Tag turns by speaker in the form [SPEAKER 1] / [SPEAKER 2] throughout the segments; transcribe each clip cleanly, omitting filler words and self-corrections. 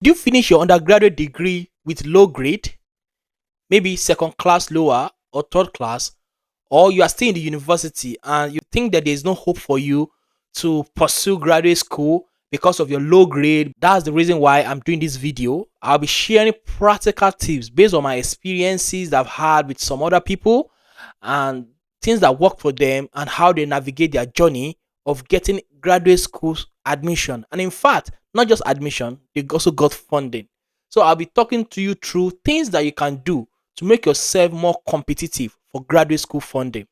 [SPEAKER 1] Do you finish your undergraduate degree with low grade, maybe second class lower or third class, or you are still in the university and you think that there's no hope for you to pursue graduate school because of your low grade? That's the reason why I'm doing this video. I'll be sharing practical tips based on my experiences that I've had with some other people and things that work for them and how they navigate their journey of getting graduate school admission. And in fact, not just admission, they also got funding. So I'll be talking to you through things that you can do to make yourself more competitive for graduate school funding.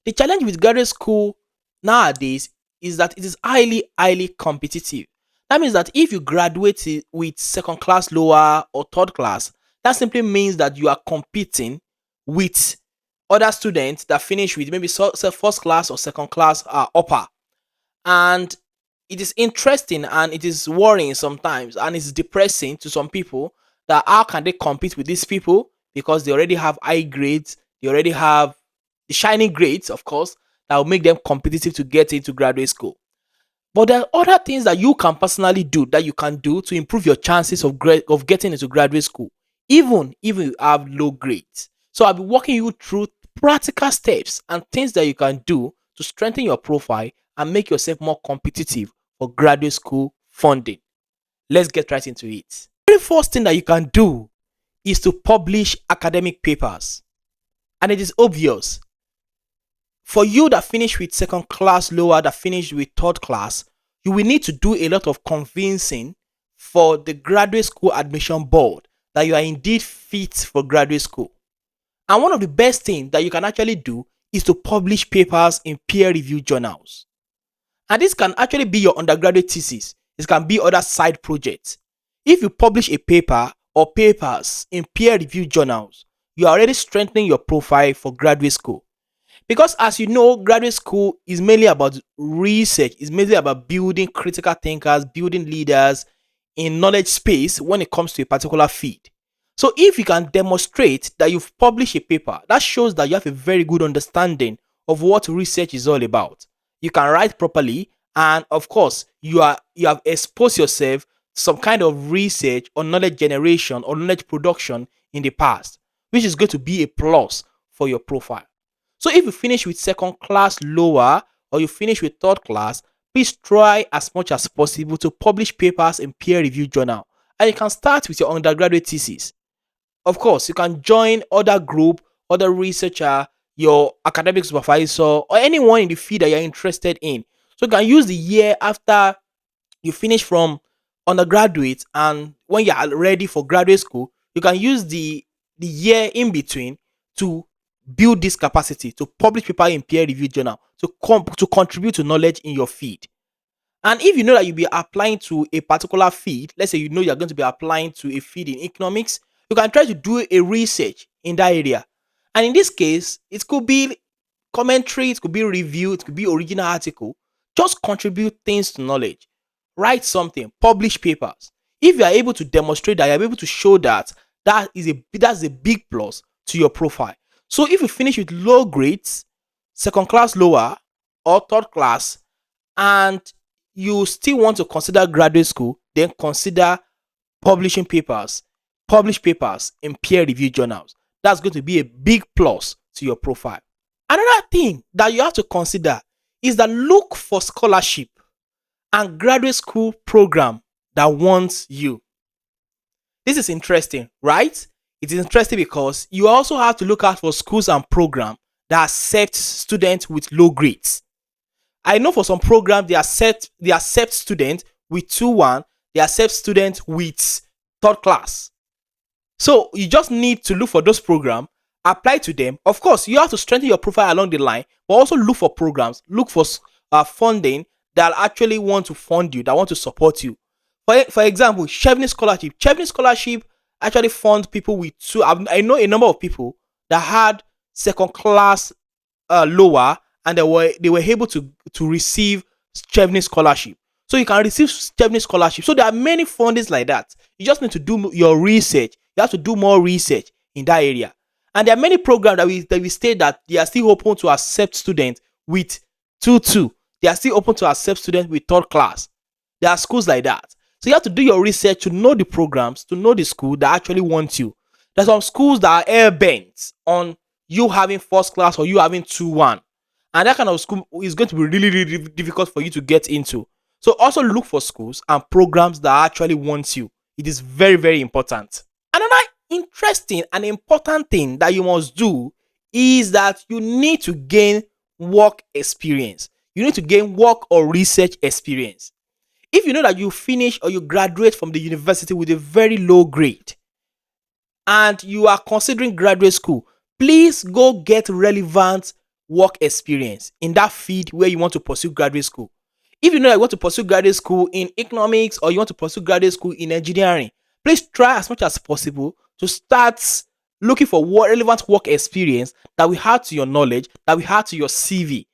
[SPEAKER 1] The challenge with graduate school nowadays is that it is highly competitive. That means that if you graduate with second class lower or third class, that simply means that you are competing with other students that finish with maybe first class or second class upper. And it is interesting and it is worrying sometimes and it's depressing to some people that how can they compete with these people because they already have high grades, they already have the shining grades, of course, that will make them competitive to get into graduate school. But there are other things that you can personally do that you can do to improve your chances of getting into graduate school, even if you have low grades. So I'll be walking you through practical steps and things that you can do to strengthen your profile and make yourself more competitive for graduate school funding. Let's get right into it. The very first thing that you can do is to publish academic papers. And it is obvious for you that finish with second class lower, that finish with third class, you will need to do a lot of convincing for the graduate school admission board that you are indeed fit for graduate school. And one of the best things that you can actually do is to publish papers in peer-reviewed journals. And this can actually be your undergraduate thesis. This can be other side projects. If you publish a paper or papers in peer-reviewed journals, you are already strengthening your profile for graduate school. Because as you know, graduate school is mainly about research, it's mainly about building critical thinkers, building leaders in knowledge space when it comes to a particular field. So if you can demonstrate that you've published a paper, that shows that you have a very good understanding of what research is all about. You can write properly, and of course, you have exposed yourself to some kind of research or knowledge generation or knowledge production in the past, which is going to be a plus for your profile. So if you finish with second class lower or you finish with third class, please try as much as possible to publish papers in peer-reviewed journal. And you can start with your undergraduate thesis. Of course, you can join other group, other researcher, your academic supervisor, or anyone in the field that you're interested in. So you can use the year after you finish from undergraduate and when you are ready for graduate school, you can use the year in between to build this capacity to publish paper in peer reviewed journal to contribute to knowledge in your field. And if you know that you'll be applying to a particular field, let's say you know you're going to be applying to a field in economics, you can try to do a research in that area. And in this case, it could be commentary, it could be review, it could be original article. Just contribute things to knowledge. Write something, publish papers. If you are able to demonstrate that, you're able to show that that's a big plus to your profile. So if you finish with low grades, second class lower or third class, and you still want to consider graduate school, then consider publishing papers, publish papers in peer reviewed journals. That's going to be a big plus to your profile. Another thing that you have to consider is that look for scholarship and graduate school program that wants you. This is interesting, right? It is interesting because you also have to look out for schools and programs that accept students with low grades. I know for some programs they accept students with 2-1, they accept students with third class. So you just need to look for those programs, apply to them. Of course, you have to strengthen your profile along the line, but also look for programs, look for funding that actually want to fund you, that want to support you. For example, Chevening Scholarship. Chevening Scholarship actually funds people with two. I know a number of people that had second class lower, and they were able to receive Chevening Scholarship. So you can receive Chevening Scholarship. So there are many fundings like that. You just need to do your research. You have to do more research in that area. And there are many programs that we state that they are still open to accept students with 2-2. They are still open to accept students with third class. There are schools like that. So you have to do your research to know the programs, to know the school that actually wants you. There's some schools that are air bent on you having first class or you having 2-1. And that kind of school is going to be really, really difficult for you to get into. So also look for schools and programs that actually want you. It is very, very important. Another interesting and important thing that you must do is that you need to gain work experience. You need to gain work or research experience. If you know that you finish or you graduate from the university with a very low grade and you are considering graduate school, please go get relevant work experience in that field where you want to pursue graduate school. If you know that you want to pursue graduate school in economics or you want to pursue graduate school in engineering, please try as much as possible to start looking for relevant work experience that will add to your knowledge, that will add to your CV.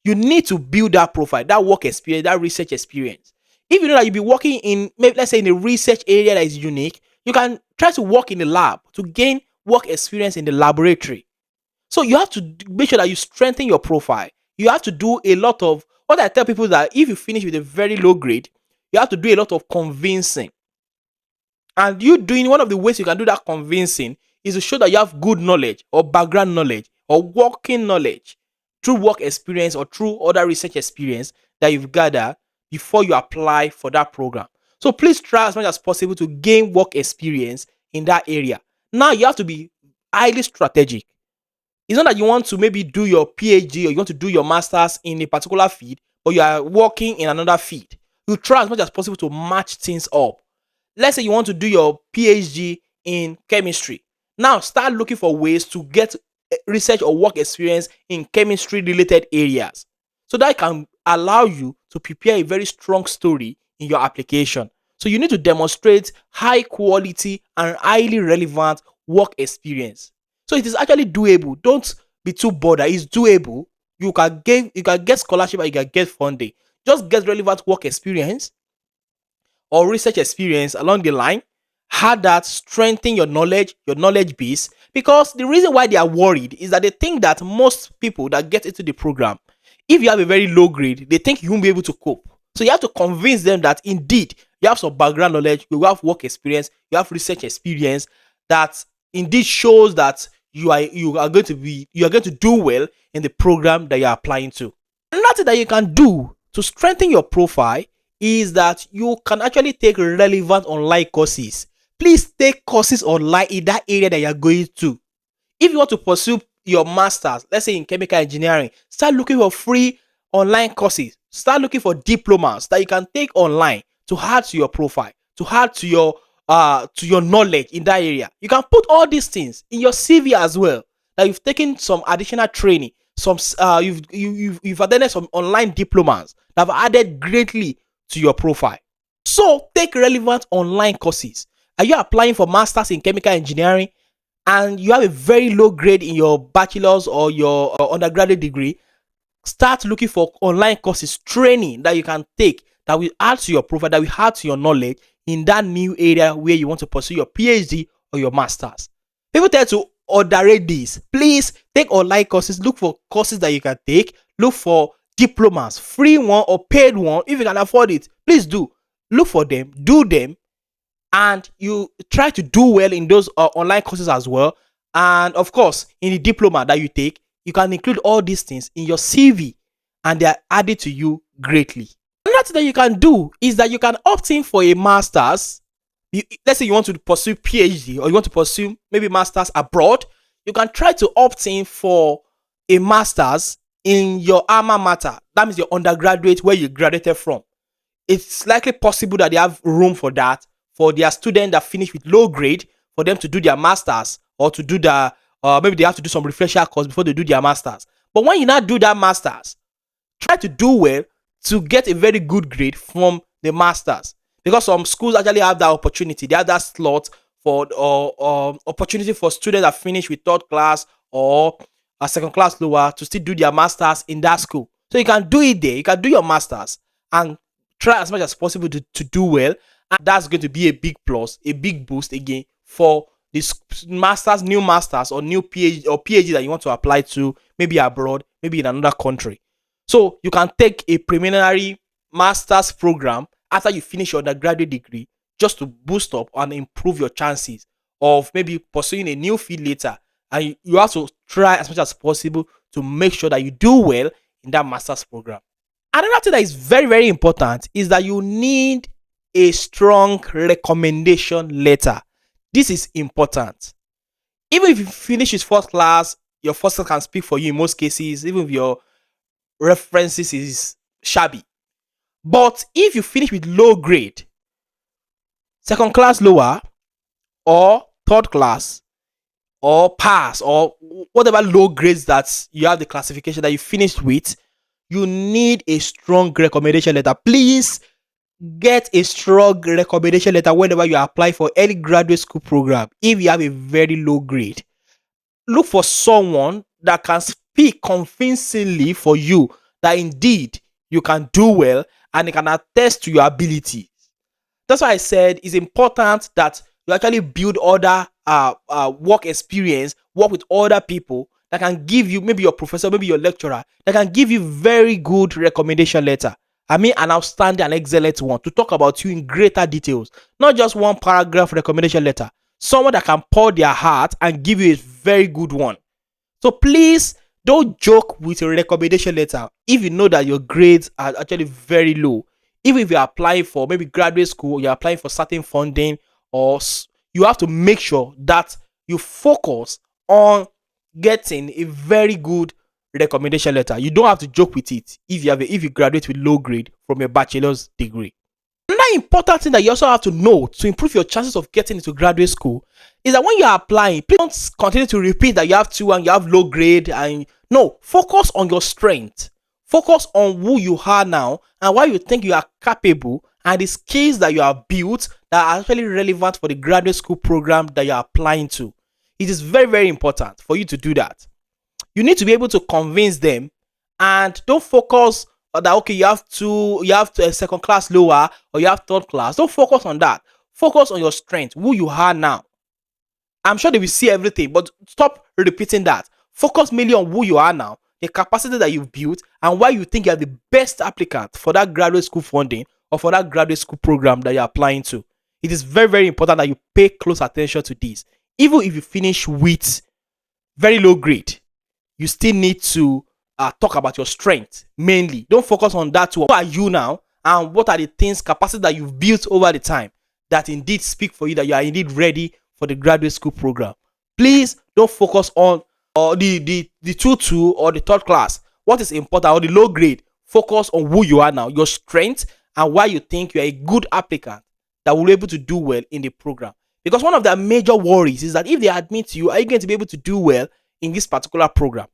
[SPEAKER 1] You need to build that profile, that work experience, that research experience. If you know that you'll be working in, maybe let's say in a research area that is unique, you can try to work in the lab to gain work experience in the laboratory. So you have to make sure that you strengthen your profile. You have to do a lot of what I tell people is that if you finish with a very low grade, you have to do a lot of convincing. And you doing one of the ways you can do that convincing is to show that you have good knowledge or background knowledge or working knowledge through work experience or through other research experience that you've gathered before you apply for that program. So please try as much as possible to gain work experience in that area. Now you have to be highly strategic. It's not that you want to maybe do your PhD or you want to do your master's in a particular field, but you are working in another field. You try as much as possible to match things up. Let's say you want to do your PhD in chemistry. Now start looking for ways to get research or work experience in chemistry related areas. So that can allow you to prepare a very strong story in your application. So you need to demonstrate high quality and highly relevant work experience. So it is actually doable. Don't be too bothered. It's doable. You can get scholarship and you can get funding. Just get relevant work experience or research experience along the line. Had that strengthen your knowledge base. Because the reason why they are worried is that they think that most people that get into the program, if you have a very low grade, they think you won't be able to cope. So you have to convince them that indeed you have some background knowledge, you have work experience, you have research experience that indeed shows that you are going to do well in the program that you are applying to. Another thing that you can do to strengthen your profile is that you can actually take relevant online courses. Please take courses online in that area that you are going to. If you want to pursue your masters, let's say in chemical engineering, start looking for free online courses. Start looking for diplomas that you can take online to add to your profile, to add to your knowledge in that area. You can put all these things in your CV as well. That you've taken some additional training, you've attended some online diplomas that have added greatly to your profile. So take relevant online courses. Are you applying for masters in chemical engineering and you have a very low grade in your bachelor's or your undergraduate degree? Start looking for online courses, training that you can take that will add to your profile, that will add to your knowledge in that new area where you want to pursue your PhD or your masters. People tend to underrate this. Please take online courses. Look for courses that you can take. Look for diplomas, free one or paid one. If you can afford it, please do. Look for them, do them, and you try to do well in those online courses as well. And of course, in the diploma that you take, you can include all these things in your CV and they are added to you greatly. Another thing that you can do is that you can opt in for a master's. Let's say you want to pursue PhD or you want to pursue maybe master's abroad. You can try to opt in for a master's in your alma mater. That means your undergraduate where you graduated from. It's likely possible that they have room for that for their students that finish with low grade for them to do their masters or to do the maybe they have to do some refresher course before they do their masters. But when you now do that masters, try to do well to get a very good grade from the masters, because some schools actually have that opportunity. They have that slot for opportunity for students that finish with third class or a second class lower to still do their masters in that school. So you can do it there. You can do your masters and try as much as possible to do well. And that's going to be a big plus, a big boost again for this masters, new masters or new PhD that you want to apply to, maybe abroad, maybe in another country. So you can take a preliminary master's program after you finish your undergraduate degree, just to boost up and improve your chances of maybe pursuing a new field later. And you have to try as much as possible to make sure that you do well in that master's program. Another thing that is very, very important is that you need a strong recommendation letter. This is important. Even if you finish with first class, your first class can speak for you in most cases, even if your references is shabby. But if you finish with low grade, second class lower, or third class, or pass, or whatever low grades that you have the classification that you finished with, you need a strong recommendation letter. Please get a strong recommendation letter whenever you apply for any graduate school program. If you have a very low grade, look for someone that can speak convincingly for you that indeed you can do well and they can attest to your ability. That's why I said it's important that you actually build other work experience, work with other people that can give you, maybe your professor, maybe your lecturer, that can give you very good recommendation letter. I mean, an outstanding and excellent one to talk about you in greater details, not just one paragraph recommendation letter. Someone that can pour their heart and give you a very good one. So please don't joke with your recommendation letter if you know that your grades are actually very low. Even if you're applying for maybe graduate school, you're applying for certain funding, or you have to make sure that you focus on getting a very good recommendation letter. You don't have to joke with it if you graduate with low grade from your bachelor's degree. Another important thing that you also have to know to improve your chances of getting into graduate school is that when you're applying, please don't continue to repeat that you have two and you have low grade. And no, focus on your strength. Focus on who you are now and why you think you are capable and the skills that you have built that are actually relevant for the graduate school program that you're applying to. It is very, very important for you to do that. You need to be able to convince them, and don't focus on that, okay, you have to a second class lower or you have third class. Don't focus on that. Focus on your strength, who you are now. I'm sure they will see everything, but stop repeating that. Focus mainly on who you are now, the capacity that you've built, and why you think you're the best applicant for that graduate school funding or for that graduate school program that you're applying to. It is very, very important that you pay close attention to this. Even if you finish with very low grade, you still need to talk about your strength mainly. Don't focus on that. Who are you now, and what are the things, capacity that you've built over the time that indeed speak for you that you are indeed ready for the graduate school program. Please don't focus on the 2-2 or the third class. What is important, or the low grade? Focus on who you are now, your strength, and why you think you are a good applicant that will be able to do well in the program. Because one of their major worries is that if they admit you, are you going to be able to do well in this particular program?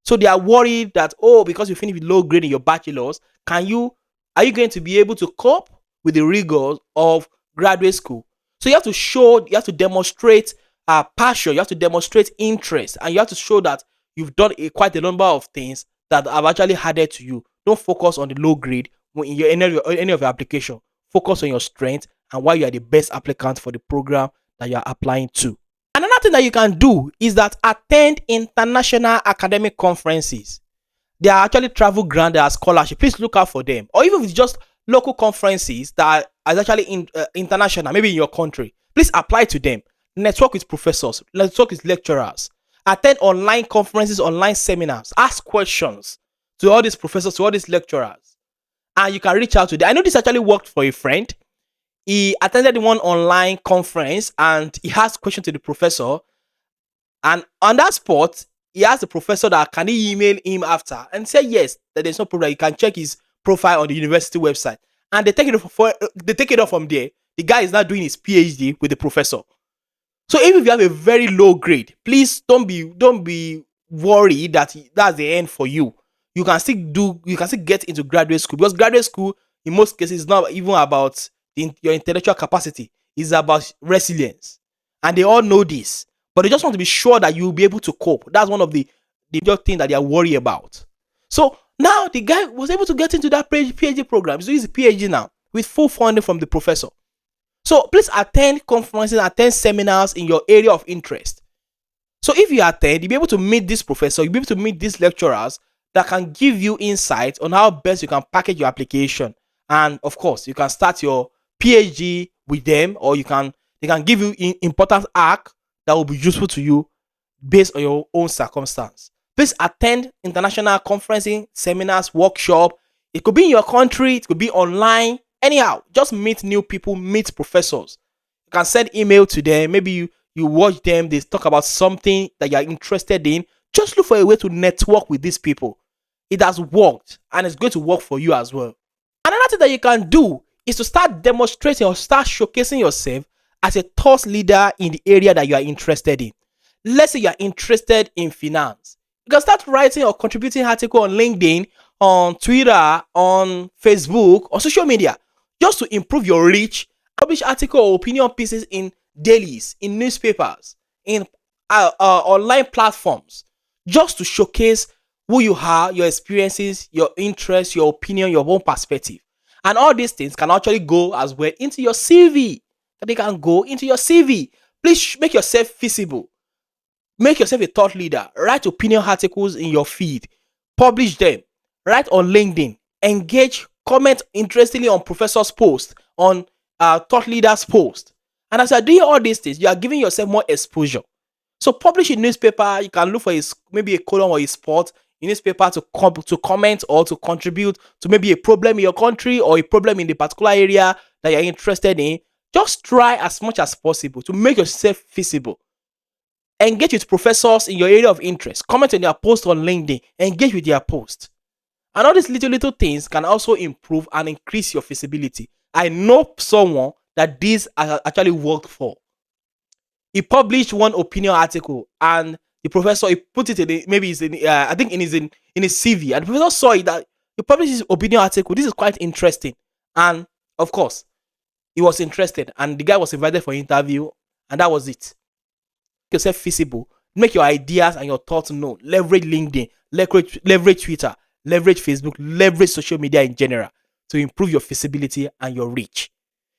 [SPEAKER 1] So they are worried that, oh, because you finished with low grade in your bachelor's, are you going to be able to cope with the rigors of graduate school? So you have to demonstrate passion, you have to demonstrate interest, and you have to show that you've done quite a number of things that have actually added to you. Don't focus on the low grade when in any of your application. Focus on your strength and why you are the best applicant for the program that you are applying to. Another thing that you can do is that attend international academic conferences. They are actually travel grant, as scholarship. Please look out for them. Or even if it's just local conferences that are actually international, maybe in your country, please apply to them. Network with professors, network with lecturers, attend online conferences, online seminars, ask questions to all these professors, to all these lecturers, and you can reach out to them. I know this actually worked for a friend. He attended one online conference and he asked questions to the professor, and on that spot he asked the professor that can he email him after, and said yes, that there's no problem, you can check his profile on the university website, and they take it off from there. The guy is now doing his PhD with the professor. So even if you have a very low grade, please don't be worried that that's the end for you. You can still get into graduate school, because graduate school in most cases is not even about your intellectual capacity. It's about resilience, and they all know this, but they just want to be sure that you'll be able to cope. That's one of the major thing that they are worried about. So now the guy was able to get into that PhD program. So he's a PhD now with full funding from the professor. So please attend conferences, attend seminars in your area of interest. So if you attend, you'll be able to meet this professor, you'll be able to meet these lecturers that can give you insights on how best you can package your application And of course, you can start your PhD with them, or they can give you important arc that will be useful to you based on your own circumstance. Please attend international conferencing, seminars, workshop. It could be in your country, it could be online. Anyhow, just meet new people, meet professors. You can send email to them. Maybe you watch them, they talk about something that you're interested in. Just look for a way to network with these people. It has worked and it's going to work for you as well. Another thing that you can do is to start demonstrating or start showcasing yourself as a thought leader in the area that you are interested in. Let's say you are interested in finance. You can start writing or contributing article on LinkedIn, on Twitter, on Facebook, or social media, just to improve your reach. Publish article or opinion pieces in dailies, in newspapers, in online platforms, just to showcase who you are, your experiences, your interests, your opinion, your own perspective. And all these things can actually go as well into your CV. They can go into your CV. Please make yourself visible. Make yourself a thought leader. Write opinion articles in your feed. Publish them. Write on LinkedIn. Engage, comment interestingly on professors' posts, on thought leaders' posts. And as you're doing all these things, you are giving yourself more exposure. So publish in newspaper. You can look for maybe a column or a spot in newspaper to comment or to contribute to maybe a problem in your country or a problem in the particular area that you're interested in. Just try as much as possible to make yourself visible. Engage with professors in your area of interest. Comment on their post on LinkedIn. Engage with their post. And all these little things can also improve and increase your visibility. I know someone that this actually worked for. He published one opinion article, and the professor, he put it in maybe it's in I think in his CV, and the professor saw it that he published his opinion article. This is quite interesting, and of course, he was interested, and the guy was invited for interview, and that was it. Make yourself visible. Make your ideas and your thoughts known. Leverage LinkedIn, leverage Twitter, leverage Facebook, leverage social media in general to improve your visibility and your reach.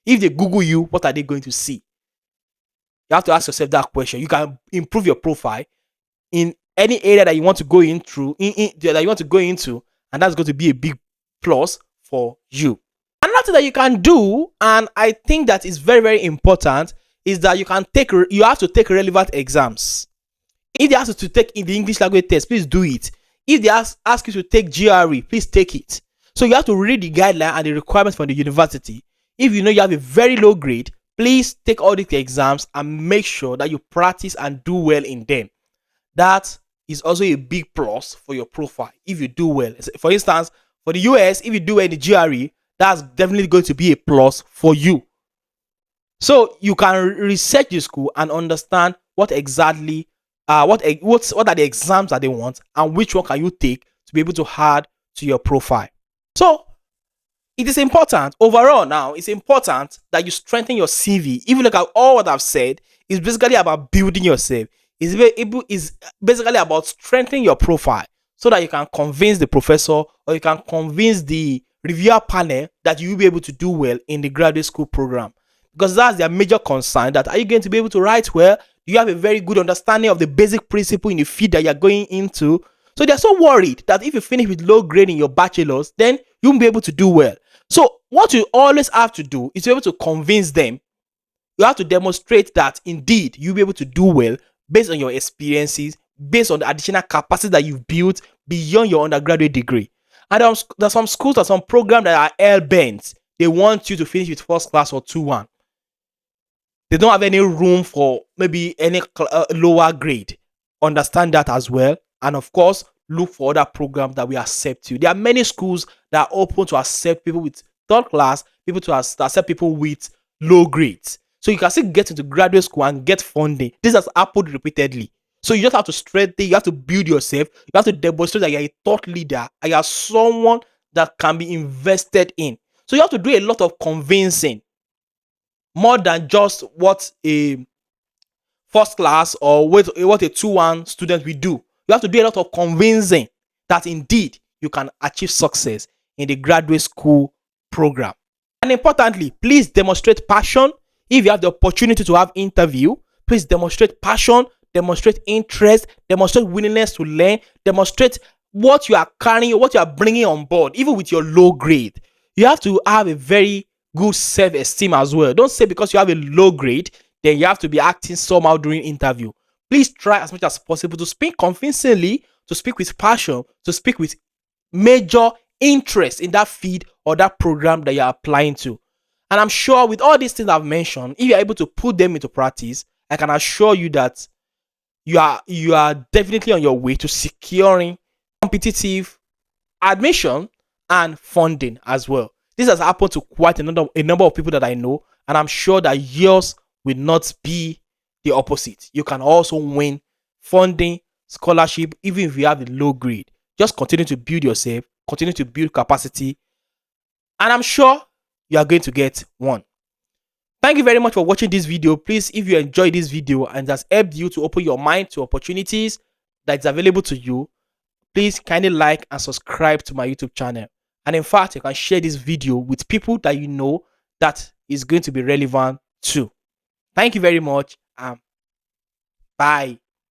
[SPEAKER 1] If they Google you, what are they going to see? You have to ask yourself that question. You can improve your profile in any area that you want to go that you want to go into, and that's going to be a big plus for you. Another thing that you can do, and I think that is very, very important, is that you have to take relevant exams. If they ask you to take in the English language test, please do it. If they ask you to take GRE, please take it. So you have to read the guideline and the requirements from the university. If you know you have a very low grade, please take all these exams and make sure that you practice and do well in them. That is also a big plus for your profile if you do well. For instance, for the US, if you do well in the GRE, that's definitely going to be a plus for you. So you can research the school and understand what exactly what are the exams that they want and which one can you take to be able to add to your profile. So it is important overall. Now it's important that you strengthen your CV. If you look at all what I've said, it's basically about building yourself. It's basically about strengthening your profile so that you can convince the professor or you can convince the reviewer panel that you will be able to do well in the graduate school program. Because that's their major concern, that are you going to be able to write well? Do you have a very good understanding of the basic principle in the field that you're going into? So they're so worried that if you finish with low grade in your bachelor's, then you won't be able to do well. So what you always have to do is to be able to convince them. You have to demonstrate that indeed you'll be able to do well based on your experiences, based on the additional capacity that you've built beyond your undergraduate degree. And there's some schools or some programs that are hell-bent. They want you to finish with first class or 2-1. They don't have any room for maybe any lower grade. Understand that as well. And of course, look for other programs that will accept you. There are many schools that are open to accept people with third class, people to accept people with low grades. So you can still get into graduate school and get funding. This has happened repeatedly. So you just have to strengthen, you have to build yourself, you have to demonstrate that you're a thought leader and you're someone that can be invested in. So you have to do a lot of convincing, more than just what a first class or what a 2-1 student will do. You have to do a lot of convincing that indeed you can achieve success in the graduate school program. And importantly, please demonstrate passion. If you have the opportunity to have interview, please demonstrate passion, demonstrate interest, demonstrate willingness to learn, demonstrate what you are carrying, what you are bringing on board, even with your low grade. You have to have a very good self-esteem as well. Don't say because you have a low grade, then you have to be acting somehow during interview. Please try as much as possible to speak convincingly, to speak with passion, to speak with major interest in that field or that program that you're applying to. And I'm sure with all these things I've mentioned, if you're able to put them into practice, I can assure you that you are definitely on your way to securing competitive admission and funding as well. This has happened to quite a number of people that I know, and I'm sure that yours will not be the opposite. You can also win funding, scholarship, even if you have a low grade. Just continue to build yourself, continue to build capacity, and I'm sure you are going to get one. Thank you very much for watching this video. Please, if you enjoyed this video and it has helped you to open your mind to opportunities that is available to you, please kindly like and subscribe to my YouTube channel. And in fact, you can share this video with people that you know that is going to be relevant too. Thank you very much. Bye.